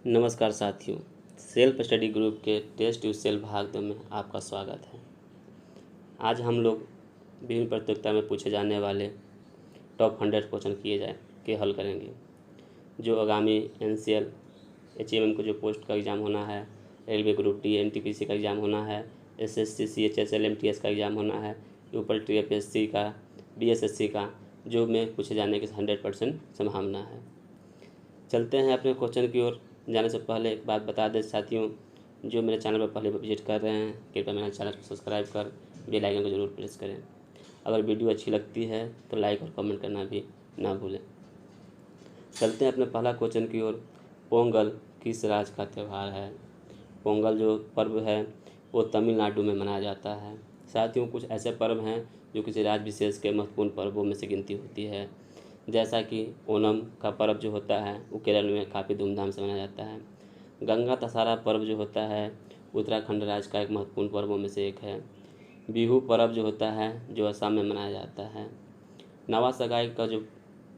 नमस्कार साथियों, self study group के टेस्ट टू सेल्फ भाग 2 में आपका स्वागत है। आज हम लोग विभिन्न प्रतियोगिता में पूछे जाने वाले टॉप 100 क्वेश्चन के हल करेंगे। जो आगामी एनसीएल एचएमएम को जो पोस्ट का एग्ज़ाम होना है, रेलवे ग्रुप डी एनटीपीसी का एग्ज़ाम होना है, एसएससी सीएचएसएल एमटीएस का एग्ज़ाम होना है, ऊपर टीएपीएससी का, बीएसएससी का, जो में पूछे जाने की 100% संभावना है। चलते हैं अपने क्वेश्चन की ओर। जाने से पहले एक बात बता दें साथियों, जो मेरे चैनल पर पहले विजिट कर रहे हैं, कृपया मेरे चैनल को सब्सक्राइब कर बेल आइकन को जरूर प्रेस करें। अगर वीडियो अच्छी लगती है तो लाइक और कमेंट करना भी ना भूलें। चलते हैं अपने पहला क्वेश्चन की ओर। पोंगल किस राज्य का त्यौहार है? पोंगल जो पर्व है वो तमिलनाडु में मनाया जाता है। साथियों, कुछ ऐसे पर्व हैं जो किसी राज्य विशेष के महत्वपूर्ण पर्वों में से गिनती होती है। जैसा कि ओणम का पर्व जो होता है वो केरल में काफ़ी धूमधाम से मनाया जाता है। गंगा दशहरा पर्व जो होता है उत्तराखंड राज्य का एक महत्वपूर्ण पर्वों में से एक है। बिहू पर्व जो होता है जो असम में मनाया जाता है। नवा सगाई का जो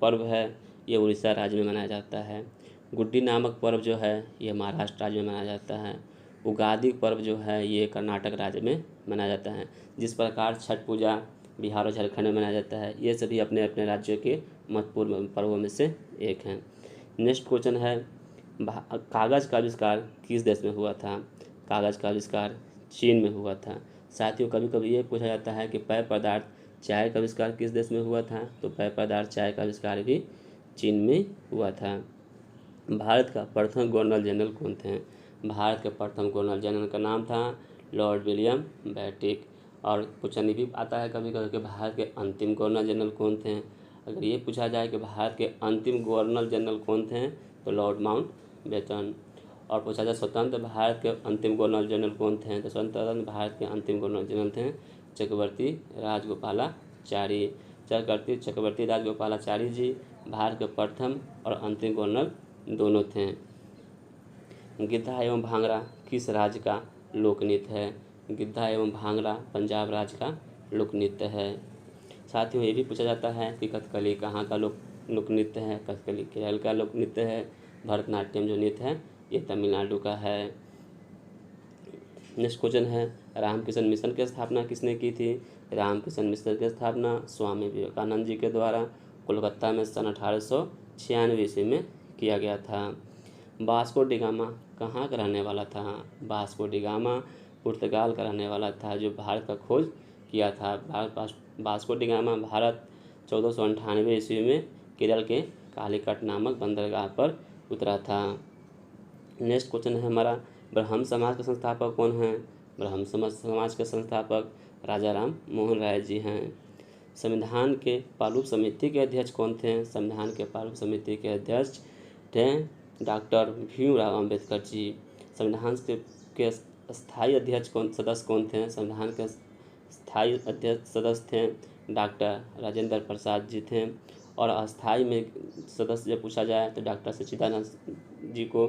पर्व है ये उड़ीसा राज्य में मनाया जाता है। गुड्डी नामक पर्व जो है ये महाराष्ट्र राज्य में मनाया जाता है। उगादि पर्व जो है ये कर्नाटक राज्य में मनाया जाता है। जिस प्रकार छठ पूजा बिहार और झारखंड में मनाया जाता है, ये सभी अपने अपने राज्यों के महत्वपूर्ण पर्वों में से एक हैं। नेक्स्ट क्वेश्चन है, कागज़ का आविष्कार किस देश में हुआ था? कागज़ का आविष्कार चीन में हुआ था। साथियों, कभी कभी ये पूछा जाता है कि पेय पदार्थ चाय का आविष्कार किस देश में हुआ था? तो पेय पदार्थ चाय का आविष्कार भी चीन में हुआ था। भारत का प्रथम गवर्नर जनरल कौन थे? भारत के प्रथम गवर्नर जनरल का नाम था लॉर्ड विलियम बेंटिक। और क्वेश्चन ये भी आता है कभी कभी कि भारत के अंतिम गवर्नर जनरल कौन थे? अगर ये पूछा जाए कि भारत के अंतिम गवर्नर जनरल कौन थे तो लॉर्ड माउंटबेटन। और पूछा जाए स्वतंत्र भारत के अंतिम गवर्नर जनरल कौन थे तो स्वतंत्र भारत के अंतिम गवर्नर जनरल थे चक्रवर्ती राजगोपालाचारी। चक्रवर्ती राजगोपालाचारी जी भारत के प्रथम और अंतिम गवर्नर दोनों थे। गिद्धा एवं भांगड़ा किस राज्य का लोक नृत्य है? गिद्धा एवं भांगड़ा पंजाब राज्य का लोक नृत्य है। साथियों, ये भी पूछा जाता है कि कथकली कहाँ का लोक नृत्य है? कथकली केरल का लोक नृत्य है। भरतनाट्यम जो नृत्य है ये तमिलनाडु का है। नेक्स्ट क्वेश्चन है, रामकृष्ण मिशन की स्थापना किसने की थी? रामकृष्ण मिशन की स्थापना स्वामी विवेकानंद जी के द्वारा कोलकाता में सन 1896 ईस्वी में किया गया था। वास्को डी गामा कहाँ का रहने वाला था? वास्को डी गामा पुर्तगाल का रहने वाला था जो भारत का खोज किया था। वास्को डी गामा भारत 1498 ईस्वी में केरल के कालीकट नामक बंदरगाह पर उतरा था। नेक्स्ट क्वेश्चन है हमारा, ब्रह्म समाज के संस्थापक कौन हैं? ब्रह्म समाज के संस्थापक राजा राम मोहन राय जी हैं। संविधान के पालुप समिति के अध्यक्ष कौन थे? संविधान के पालुप समिति के अध्यक्ष थे डॉक्टर भीमराव अम्बेडकर जी। संविधान के स्थायी सदस्य कौन थे? संविधान के स्थायी अध्यक्ष सदस्य थे डॉक्टर राजेंद्र प्रसाद जी थे। और अस्थायी में सदस्य जब पूछा जाए तो डॉक्टर सच्चिदानंद जी को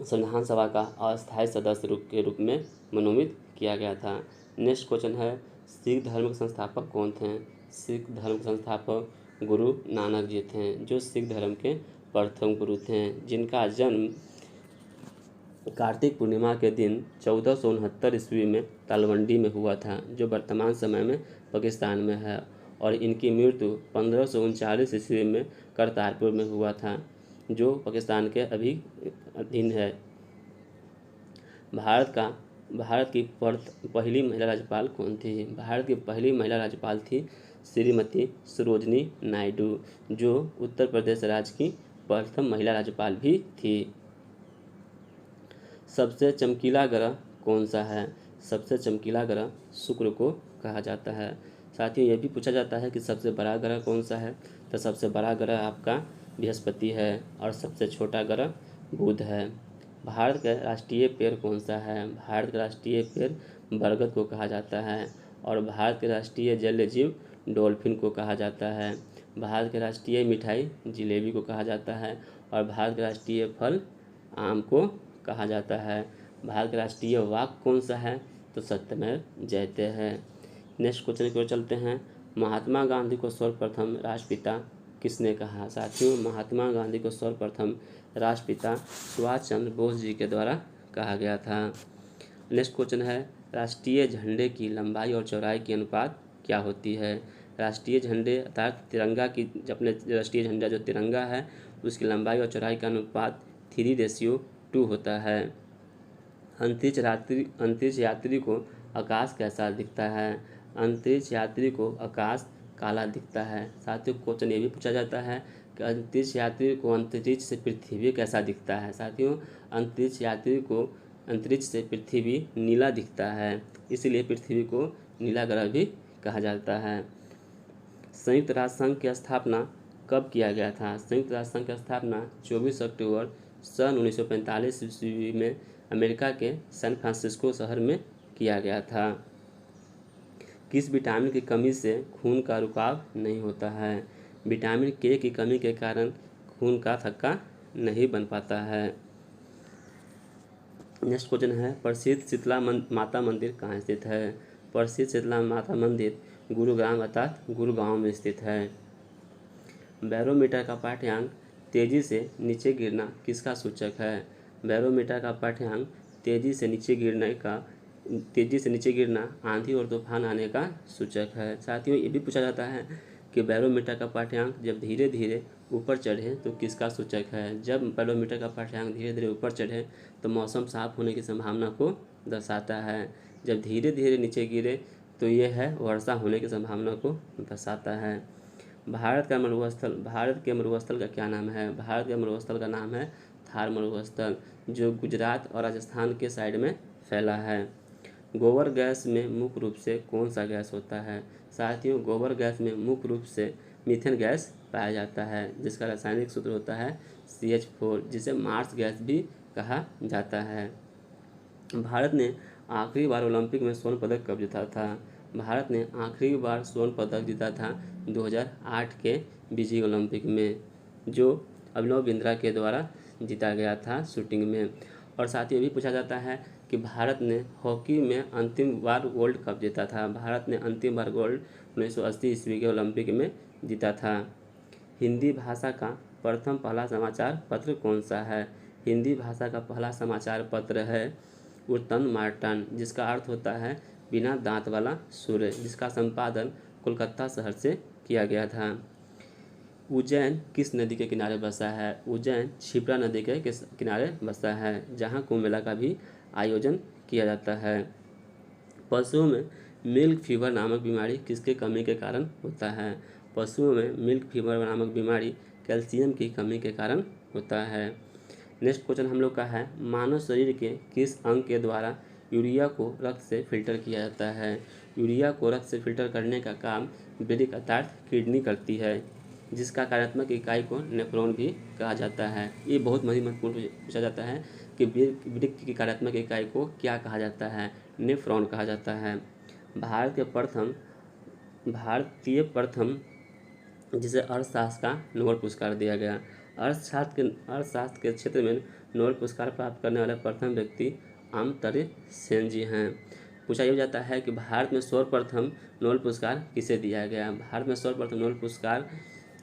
संविधान सभा का अस्थायी सदस्य के रूप में मनोनीत किया गया था। नेक्स्ट क्वेश्चन है, सिख धर्म के संस्थापक कौन थे? सिख धर्म के संस्थापक गुरु नानक जी थे जो सिख धर्म के प्रथम गुरु थे, जिनका जन्म कार्तिक पूर्णिमा के दिन 1469 ईस्वी में तालवंडी में हुआ था जो वर्तमान समय में पाकिस्तान में है। और इनकी मृत्यु 1539 ईस्वी में करतारपुर में हुआ था जो पाकिस्तान के अभी अधीन है। भारत की पहली महिला राज्यपाल कौन थी? भारत की पहली महिला राज्यपाल थी श्रीमती सरोजनी नायडू जो उत्तर प्रदेश राज्य की प्रथम महिला राज्यपाल भी थी। सबसे चमकीला ग्रह कौन सा है? सबसे चमकीला ग्रह शुक्र को कहा जाता है। साथियों, ये भी पूछा जाता है कि सबसे बड़ा ग्रह कौन सा है? तो सबसे बड़ा ग्रह आपका बृहस्पति है और सबसे छोटा ग्रह बुध है। भारत का राष्ट्रीय पेड़ कौन सा है? भारत का राष्ट्रीय पेड़ बरगद को कहा जाता है। और भारत के राष्ट्रीय जलीय जीव डॉल्फिन को कहा जाता है। भारत के राष्ट्रीय मिठाई जिलेबी को कहा जाता है। और भारत का राष्ट्रीय फल आम को कहा जाता है। भारत का राष्ट्रीय वाक्य कौन सा है? तो सत्यमेव जयते है। नेक्स्ट क्वेश्चन की ओर चलते हैं, महात्मा गांधी को सर्वप्रथम राष्ट्रपिता किसने कहा? साथियों, महात्मा गांधी को सर्वप्रथम राष्ट्रपिता सुभाष चंद्र बोस जी के द्वारा कहा गया था। नेक्स्ट क्वेश्चन है, राष्ट्रीय झंडे की लंबाई और चौड़ाई की अनुपात क्या होती है? राष्ट्रीय झंडे अर्थात तिरंगा की, अपने राष्ट्रीय झंडा जो तिरंगा है उसकी लंबाई और चौड़ाई का अनुपात 3:2 होता है। अंतरिक्ष यात्री को आकाश कैसा दिखता है? अंतरिक्ष यात्री को आकाश काला दिखता है। साथियों, क्वेश्चन ये भी पूछा जाता है कि अंतरिक्ष यात्री को अंतरिक्ष से पृथ्वी कैसा दिखता है? साथियों, अंतरिक्ष यात्री को अंतरिक्ष से पृथ्वी नीला दिखता है, इसलिए पृथ्वी को नीला ग्रह भी कहा जाता है। संयुक्त राष्ट्र संघ की स्थापना कब किया गया था? संयुक्त राष्ट्र संघ की स्थापना 24 अक्टूबर सन 1945 ईस्वी में अमेरिका के सैन फ्रांसिस्को शहर में किया गया था। किस विटामिन की कमी से खून का रुकाव नहीं होता है? विटामिन के की कमी के कारण खून का थक्का नहीं बन पाता है। नेक्स्ट क्वेश्चन है, प्रसिद्ध शीतला माता मंदिर कहाँ स्थित है? प्रसिद्ध शीतला माता मंदिर गुरुग्राम अर्थात गुरुगांव में स्थित है। बैरोमीटर का पाठ्यांक तेजी से नीचे गिरना किसका सूचक है? बैरोमीटर का पाठ्यांक तेजी से नीचे गिरना आंधी और तूफान आने का सूचक है। साथियों, ये भी पूछा जाता है कि बैरोमीटर का पाठ्यांक जब धीरे धीरे ऊपर चढ़े तो किसका सूचक है? जब बैरोमीटर का पाठ्यांक धीरे धीरे ऊपर चढ़े तो मौसम साफ होने की संभावना को दर्शाता है। जब धीरे धीरे नीचे गिरे तो यह है वर्षा होने की संभावना को दर्शाता है। भारत के मरुस्थल का क्या नाम है? भारत के मरुस्थल का नाम है थार मरुस्थल, जो गुजरात और राजस्थान के साइड में फैला है। गोबर गैस में मुख्य रूप से कौन सा गैस होता है? साथियों, गोबर गैस में मुख्य रूप से मीथेन गैस पाया जाता है, जिसका रासायनिक सूत्र होता है CH4, जिसे मार्स गैस भी कहा जाता है। भारत ने आखिरी बार ओलंपिक में स्वर्ण पदक कब जीता था? भारत ने आखिरी बार स्वर्ण पदक जीता था 2008 के बीजिंग ओलंपिक में, जो अभिनव बिंद्रा के द्वारा जीता गया था शूटिंग में। और साथ ही ये भी पूछा जाता है कि भारत ने हॉकी में अंतिम बार गोल्ड कब जीता था? भारत ने अंतिम बार गोल्ड 1980 ईस्वी के ओलंपिक में जीता था। हिंदी भाषा का प्रथम पहला समाचार पत्र कौन सा है? हिंदी भाषा का पहला समाचार पत्र है उर्तन मार्टन, जिसका अर्थ होता है बिना दांत वाला सूर्य, जिसका संपादन कोलकाता शहर से किया गया था। उज्जैन किस नदी के किनारे बसा है? उज्जैन क्षिप्रा नदी के किनारे बसा है, जहाँ कुंभ मेला का भी आयोजन किया जाता है। पशुओं में मिल्क फीवर नामक बीमारी किसके कमी के कारण होता है? पशुओं में मिल्क फीवर नामक बीमारी कैल्शियम की कमी के कारण होता है। नेक्स्ट क्वेश्चन हम लोग का है, मानव शरीर के किस अंग के द्वारा यूरिया को रक्त से फिल्टर किया जाता है? यूरिया को रक्त से फिल्टर करने का काम वृक्क अर्थात किडनी करती है, जिसका कार्यात्मक इकाई को नेफ्रॉन भी कहा जाता है। ये बहुत महत्वपूर्ण पूछा जाता है कि वृक्क की कार्यात्मक इकाई को क्या कहा जाता है? नेफ्रॉन कहा जाता है। भारतीय प्रथम जिसे अर्थशास्त्र का नोबेल पुरस्कार दिया गया। अर्थशास्त्र के क्षेत्र में नोबेल पुरस्कार प्राप्त करने वाले प्रथम व्यक्ति अमर्त्य सेन जी हैं। पूछा यह जाता है कि भारत में सर्वप्रथम नोबेल पुरस्कार किसे दिया गया? भारत में सर्वप्रथम नोबेल पुरस्कार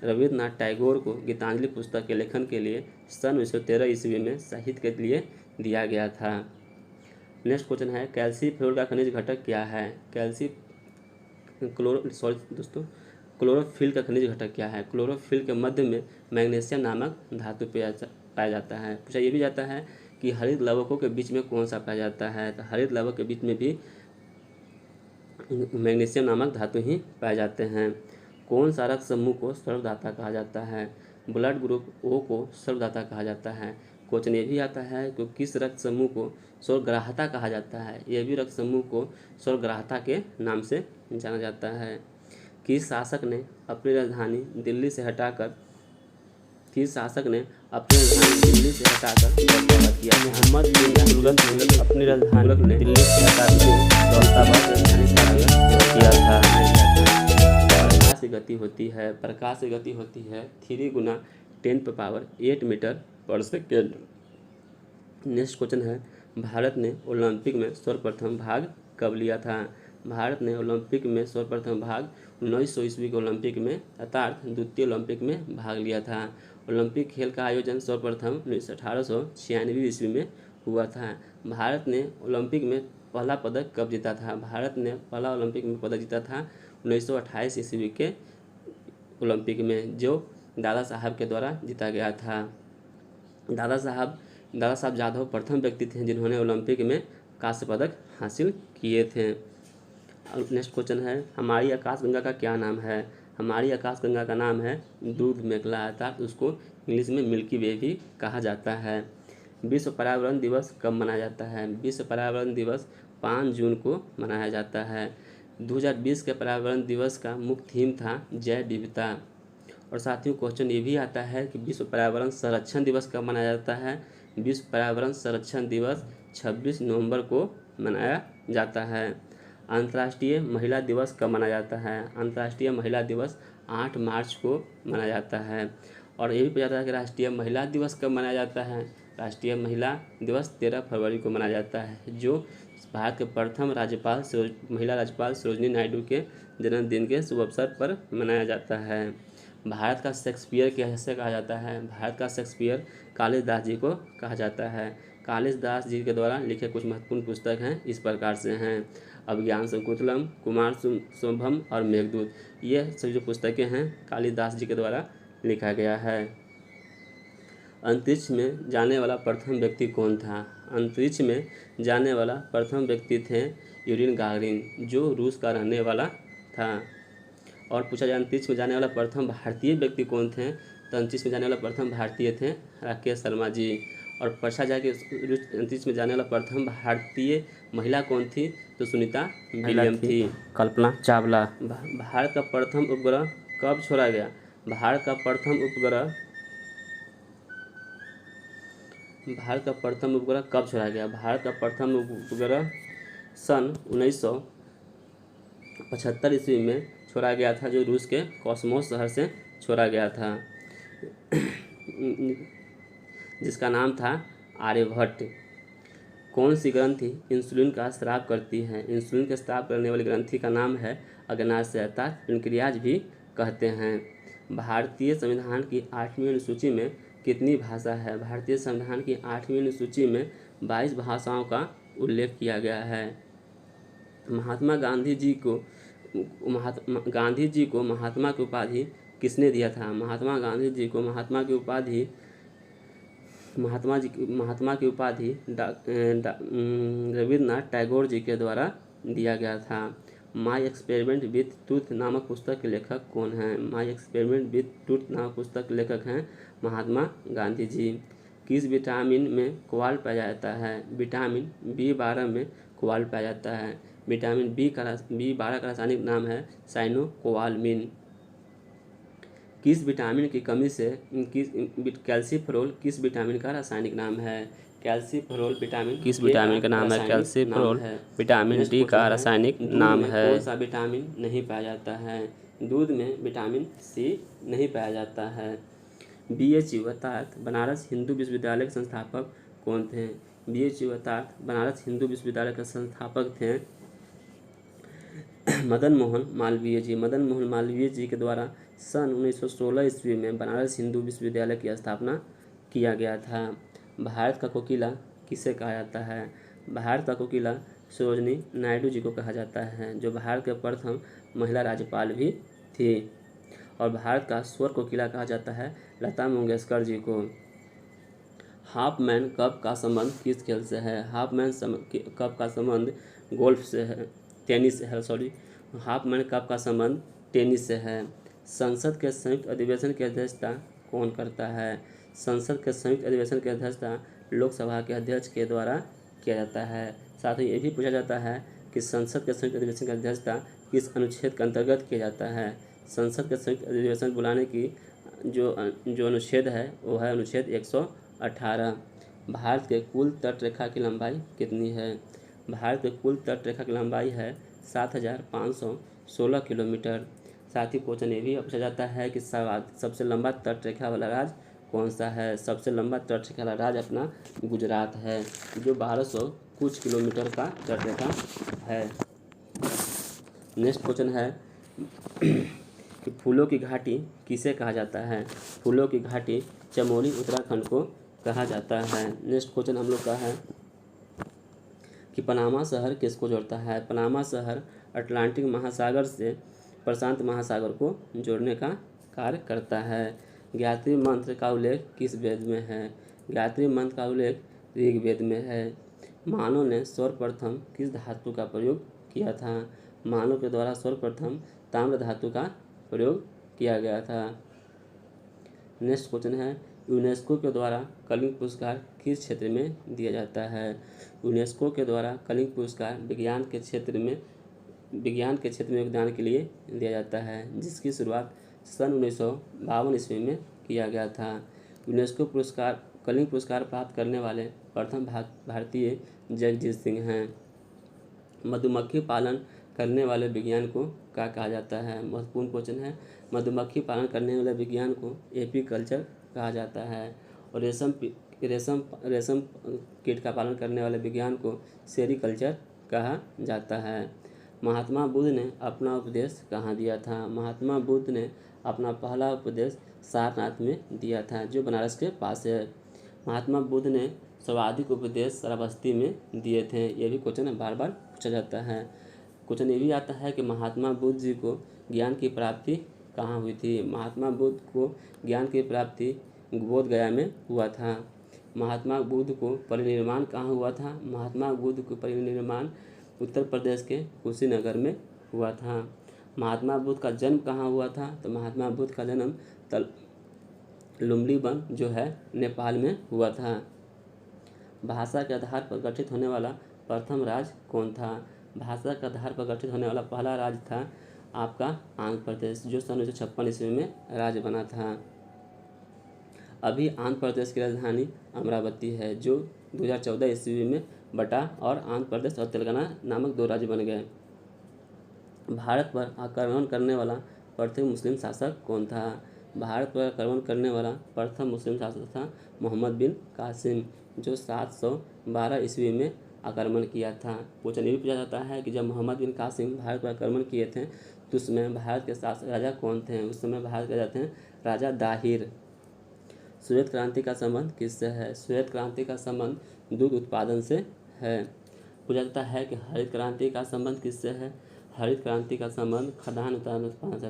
रविन्द्रनाथ टैगोर को गीतांजलि पुस्तक के लेखन के लिए सन 1913 ईस्वी में साहित्य के लिए दिया गया था। नेक्स्ट क्वेश्चन है, कैल्सीफ्लोर का खनिज घटक क्या है? क्लोरोफिल का खनिज घटक क्या है? क्लोरोफिल के मध्य में मैग्नीशियम नामक धातु पाया जाता है। पूछा यह भी जाता है कि हरित लवकों के बीच में कौन सा पाया जाता है? तो हरित लवक के बीच में भी मैग्नीशियम नामक धातु ही पाए जाते हैं। कौन सा रक्त समूह को सर्वदाता कहा जाता है? ब्लड ग्रुप O को सर्वदाता कहा जाता है। क्वेश्चन ये भी आता है कि किस रक्त समूह को स्वर्गग्राहता कहा जाता है? यह भी रक्त समूह को स्वर्गग्राहता के नाम से जाना जाता है। किस शासक ने अपनी राजधानी दिल्ली से हटाकर दौलताबाद किया? मोहम्मद बिन तुगलक ने अपनी राजधानी दिल्ली से हटाकर दौलताबाद राजधानी किया था। प्रकाश की गति होती है 3 × 10⁸ मीटर पर सेकेंड। नेक्स्ट क्वेश्चन है, भारत ने ओलंपिक में सर्वप्रथम भाग कब लिया था? भारत ने ओलंपिक में सर्वप्रथम भाग 1900 ईस्वी के ओलंपिक में अर्थात द्वितीय ओलंपिक में भाग लिया था। ओलंपिक खेल का आयोजन सर्वप्रथम 1896 ईस्वी में हुआ था। भारत ने ओलंपिक में पहला पदक कब जीता था? भारत ने पहला ओलंपिक में पदक जीता था 1928 ईस्वी के ओलंपिक में, जो दादा साहब के द्वारा जीता गया था। दादा साहब जाधव प्रथम व्यक्ति थे जिन्होंने ओलंपिक में कांस्य पदक हासिल किए थे। नेक्स्ट क्वेश्चन है, हमारी आकाशगंगा का क्या नाम है? हमारी आकाशगंगा का नाम है दूध मेघला, अर्थात उसको इंग्लिश में मिल्की वे भी कहा जाता है। विश्व पर्यावरण दिवस कब मनाया जाता है? विश्व पर्यावरण दिवस 5 जून को मनाया जाता है। 2020 के पर्यावरण दिवस का मुख्य थीम था जैव विविधता। और साथियों, क्वेश्चन ये भी आता है कि विश्व पर्यावरण संरक्षण दिवस कब मनाया जाता है? विश्व पर्यावरण संरक्षण दिवस 26 नवंबर को मनाया जाता है। अंतर्राष्ट्रीय महिला दिवस कब मनाया जाता है? अंतर्राष्ट्रीय महिला दिवस 8 मार्च को मनाया जाता है। और ये भी पूछा जाता है कि राष्ट्रीय महिला दिवस कब मनाया जाता है? राष्ट्रीय महिला दिवस 13 फरवरी को मनाया जाता है, जो भारत के प्रथम महिला राज्यपाल सरोजिनी नायडू के जन्मदिन के शुभ अवसर पर मनाया जाता है। भारत का शेक्सपियर कैसे कहा जाता है? भारत का शेक्सपियर कालिदास जी को कहा जाता है। कालिदास जी के द्वारा लिखे कुछ महत्वपूर्ण पुस्तक हैं, इस प्रकार से हैं अभिज्ञान शकुंतलम, कुमार संभवम और मेघदूत। ये सभी जो पुस्तकें हैं कालिदास जी के द्वारा लिखा गया है। अंतरिक्ष में जाने वाला प्रथम व्यक्ति कौन था? अंतरिक्ष में जाने वाला प्रथम व्यक्ति थे यूरिन गागरिन, जो रूस का रहने वाला था। और पूछा जाए अंतरिक्ष में जाने वाला प्रथम भारतीय व्यक्ति कौन थे? तो अंतरिक्ष में जाने वाला प्रथम भारतीय थे राकेश शर्मा जी। और पूछा जाए कि अंतरिक्ष में जाने वाला प्रथम भारतीय महिला कौन थी? तो सुनीता विलियम थी। कल्पना चावला। भारत का प्रथम उपग्रह कब छोड़ा गया? भारत का प्रथम उपग्रह कब छोड़ा गया? भारत का प्रथम उपग्रह सन 1975 ईस्वी में छोड़ा गया था, जो रूस के कॉस्मोस शहर से छोड़ा गया था, जिसका नाम था आर्यभट्ट। कौन सी ग्रंथि इंसुलिन का स्राव करती है? इंसुलिन का स्राव करने वाली ग्रंथि का नाम है अग्नाशय, अर्थात पेनक्रियाज भी कहते हैं। भारतीय संविधान की 8वीं अनुसूची में कितनी भाषा है? भारतीय संविधान की 8वीं अनुसूची में 22 भाषाओं का उल्लेख किया गया है। महात्मा गांधी जी को महात्मा की उपाधि किसने दिया था? महात्मा गांधी जी को महात्मा की उपाधि रविन्द्रनाथ टैगोर जी के द्वारा दिया गया था। माई एक्सपेरिमेंट विथ ट्रूथ नामक पुस्तक के लेखक कौन हैं? माई एक्सपेरिमेंट विथ ट्रूथ नामक पुस्तक के लेखक हैं महात्मा गांधी जी। किस विटामिन में कोबाल्ट पाया जाता है? विटामिन B12 में कोबाल्ट पाया जाता है। विटामिन B12 का रासायनिक नाम है साइनोकोबालामिन। किस विटामिन की कमी से कैल्सीफेरोल किस विटामिन का रासायनिक नाम है? कैल्सीफेरोल विटामिन किस विटामिन का नाम है? कैल्सीफेरोल विटामिन डी का रासायनिक नाम है। कौन सा विटामिन नहीं पाया जाता है? दूध में विटामिन C नहीं पाया जाता है। BHU अर्थात बनारस हिंदू विश्वविद्यालय के संस्थापक कौन थे? BHU अर्थात बनारस हिंदू विश्वविद्यालय के संस्थापक थे मदन मोहन मालवीय जी। मदन मोहन मालवीय जी के द्वारा सन 1916 ईस्वी में बनारस हिंदू विश्वविद्यालय की स्थापना किया गया था। भारत का कोकिला किसे कहा जाता है? भारत का कोकिला सरोजिनी नायडू जी को कहा जाता है, जो भारत के प्रथम महिला राज्यपाल भी थी। और भारत का स्वर कोकिला कहा जाता है लता मंगेशकर जी को। हाफमैन कप का संबंध किस खेल से है? हाफमैन कप का संबंध गोल्फ से है, टेनिस से है, हाफमैन कप का संबंध टेनिस से है। संसद के संयुक्त अधिवेशन की अध्यक्षता कौन करता है? संसद के संयुक्त अधिवेशन की अध्यक्षता लोकसभा के अध्यक्ष के द्वारा किया जाता है। साथ ही ये भी पूछा जाता है कि संसद के संयुक्त अधिवेशन की अध्यक्षता किस अनुच्छेद के अंतर्गत किया जाता है? संसद के संयुक्त अधिवेशन बुलाने की जो अनुच्छेद है वो है अनुच्छेद 118। भारत के कुल तटरेखा की लंबाई कितनी है? भारत के कुल तटरेखा की लंबाई है 7516 किलोमीटर। साथ ही क्वेश्चन ये भी पूछा जाता है कि सबसे लंबा तटरेखा वाला राज्य कौन सा है? सबसे लंबा तटरेखा वाला राज्य अपना गुजरात है, जो 1200 कुछ किलोमीटर का तटरेखा है। नेक्स्ट क्वेश्चन है कि फूलों की घाटी किसे कहा जाता है? फूलों की घाटी चमोली उत्तराखंड को कहा जाता है। नेक्स्ट क्वेश्चन हम लोग का है कि पनामा शहर किसको जोड़ता है? पनामा शहर अटलांटिक महासागर से प्रशांत महासागर को जोड़ने का कार्य करता है। गायत्री मंत्र का उल्लेख किस वेद में है? गायत्री मंत्र का उल्लेख ऋग्वेद में है। मानव ने सर्वप्रथम किस धातु का प्रयोग किया था? मानव के द्वारा सर्वप्रथम ताम्र धातु का प्रयोग किया गया था। नेक्स्ट क्वेश्चन है यूनेस्को के द्वारा कलिंग पुरस्कार किस क्षेत्र में दिया जाता है? यूनेस्को के द्वारा कलिंग पुरस्कार विज्ञान के क्षेत्र में योगदान के लिए दिया जाता है, जिसकी शुरुआत सन 1952 ईस्वी में किया गया था। यूनेस्को पुरस्कार कलिंग पुरस्कार प्राप्त करने वाले प्रथम भारतीय जगजीत सिंह हैं। मधुमक्खी पालन करने वाले विज्ञान को क्या कहा जाता है? महत्वपूर्ण क्वेश्चन है। मधुमक्खी पालन करने वाले विज्ञान को एपीकल्चर कहा जाता है। और रेशम कीट का पालन करने वाले विज्ञान को सेरीकल्चर कहा जाता है। महात्मा बुद्ध ने अपना उपदेश कहाँ दिया था? महात्मा बुद्ध ने अपना पहला उपदेश सारनाथ में दिया था, जो बनारस के पास है। महात्मा बुद्ध ने सर्वाधिक उपदेश श्रावस्ती में दिए थे। ये भी क्वेश्चन बार बार पूछा जाता है। क्वेश्चन ये भी आता है कि महात्मा बुद्ध जी को ज्ञान की प्राप्ति कहाँ हुई थी? महात्मा बुद्ध को ज्ञान की प्राप्ति बोध गया में हुआ था। महात्मा बुद्ध को परिनिर्वाण कहाँ हुआ था? महात्मा बुद्ध को परिनिर्वाण उत्तर प्रदेश के कुशीनगर में हुआ था। महात्मा बुद्ध का जन्म कहाँ हुआ था? तो महात्मा बुद्ध का जन्म लुम्बिनी जो है नेपाल में हुआ था। भाषा के आधार पर गठित होने वाला प्रथम राज्य कौन था? भाषा के आधार पर गठित होने वाला पहला राज्य था आपका आंध्र प्रदेश, जो सन 1956 ईस्वी में राज्य बना था। अभी आंध्र प्रदेश की राजधानी अमरावती है, जो 2014 ईस्वी में बटा और आंध्र प्रदेश और तेलंगाना नामक दो राज्य बन गए। भारत पर आक्रमण करने वाला प्रथम मुस्लिम शासक कौन था? भारत पर आक्रमण करने वाला प्रथम मुस्लिम शासक था मोहम्मद बिन कासिम, जो 712 ईस्वी में आक्रमण किया था। क्वेश्चन ये भी पूछा जाता है कि जब मोहम्मद बिन कासिम भारत पर आक्रमण किए थे तो उस समय भारत के शासक राजा कौन थे? उस समय भारत के राजा थे राजा दाहिर। श्वेत क्रांति का संबंध किससे है? श्वेत क्रांति का संबंध दूध उत्पादन से है। पूछा जाता है कि हरित क्रांति का संबंध किससे है? हरित क्रांति का संबंध खाद्यान्न उत्पादन से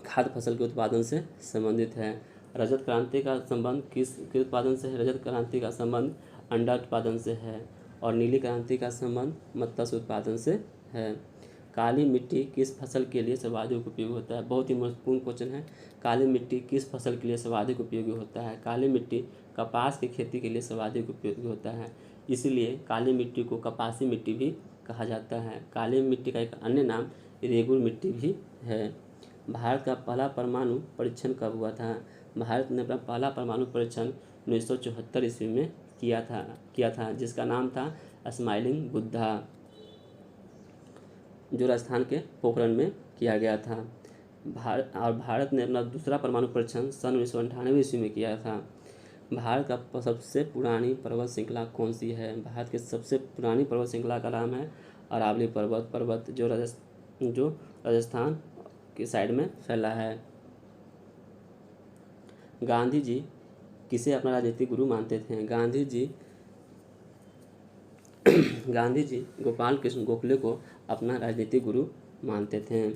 खाद्य फसल के उत्पादन से संबंधित है। रजत क्रांति का संबंध किस उत्पादन से है? रजत क्रांति का संबंध अंडा उत्पादन से है। और नीली क्रांति का संबंध मत्स्य उत्पादन से है। काली मिट्टी किस फसल के लिए सर्वाधिक उपयोगी होता है? बहुत ही महत्वपूर्ण क्वेश्चन है। काली मिट्टी किस फसल के लिए सर्वाधिक उपयोगी होता है? काली मिट्टी कपास की खेती के लिए सर्वाधिक उपयोगी होता है, इसलिए काली मिट्टी को कपासी मिट्टी भी कहा जाता है। काली मिट्टी का एक अन्य नाम रेगुर मिट्टी भी है। भारत का पहला परमाणु परीक्षण कब हुआ था? भारत ने अपना पहला परमाणु परीक्षण 1974 ईस्वी में किया था, जिसका नाम था स्माइलिंग बुद्धा, जो राजस्थान के पोखरण में किया गया था। भारत ने अपना दूसरा परमाणु परीक्षण सन 1998 ईस्वी में किया था। भारत का सबसे पुरानी पर्वत श्रृंखला कौन सी है? भारत की सबसे पुरानी पर्वत श्रृंखला का नाम है अरावली पर्वत, जो राजस्थान की साइड में फैला है। गांधी जी किसे अपना राजनीतिक गुरु मानते थे? गांधी जी गोपाल कृष्ण गोखले को अपना राजनीतिक गुरु मानते थे।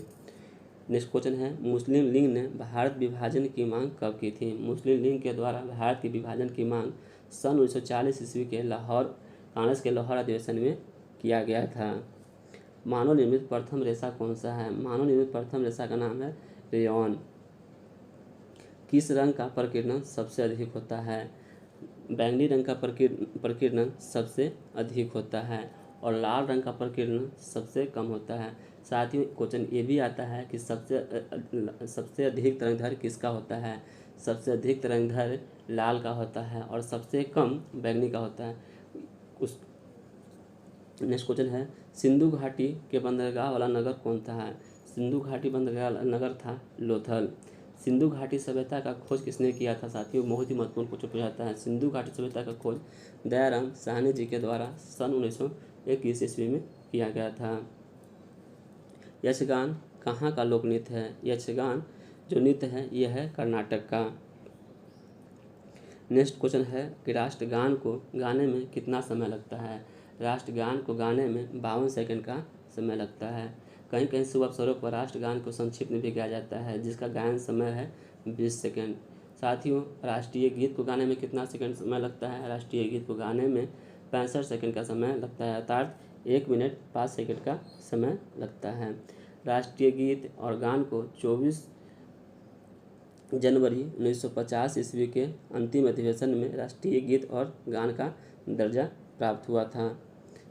नेक्स्ट क्वेश्चन है मुस्लिम लीग ने भारत विभाजन की मांग कब की थी? मुस्लिम लीग के द्वारा भारत के विभाजन की मांग सन 1940 ईस्वी के कांग्रेस के लाहौर अधिवेशन में किया गया था। मानव निर्मित प्रथम रेशा कौन सा है? मानव निर्मित प्रथम रेशा का नाम है रेयॉन। किस रंग का प्रकीर्णन सबसे अधिक होता है? बैंगनी रंग का प्रकीर्णन सबसे अधिक होता है और लाल रंग का प्रकीर्णन सबसे कम होता है। साथ ही क्वेश्चन ये भी आता है कि सबसे अधिक तरंगधर किसका होता है? सबसे अधिक तरंगधर लाल का होता है और सबसे कम बैंगनी का होता है। नेक्स्ट क्वेश्चन है सिंधु घाटी के बंदरगाह वाला नगर कौन था? सिंधु घाटी बंदरगाह नगर था लोथल। सिंधु घाटी सभ्यता का खोज किसने किया था? साथियों बहुत ही महत्वपूर्ण क्वेश्चन पूछा जाता है। सिंधु घाटी सभ्यता का खोज दयाराम साहनी जी के द्वारा सन 1921 ईस्वी में किया गया था। यक्षगान कहाँ का लोक नृत्य है? यक्षगान जो नृत्य है यह है कर्नाटक का। नेक्स्ट क्वेश्चन है कि राष्ट्रगान को गाने में कितना समय लगता है? राष्ट्रगान को गाने में 52 सेकंड का समय लगता है। कहीं कहीं शुभ अवसरों पर राष्ट्रगान को संक्षिप्त में भी गाया जाता है, जिसका गायन समय है 20 सेकंड। साथियों, राष्ट्रीय गीत को गाने में कितना सेकंड समय लगता है? राष्ट्रीय गीत को गाने में 65 सेकंड का समय लगता है, अर्थात 1 मिनट 5 सेकंड का समय लगता है। राष्ट्रीय गीत और गान को 24 जनवरी 1950 ईस्वी के अंतिम अधिवेशन में राष्ट्रीय गीत और गान का दर्जा प्राप्त हुआ था।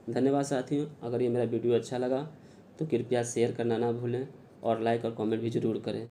धन्यवाद साथियों। अगर ये मेरा वीडियो अच्छा लगा तो कृपया शेयर करना ना भूलें और लाइक और कमेंट भी ज़रूर करें।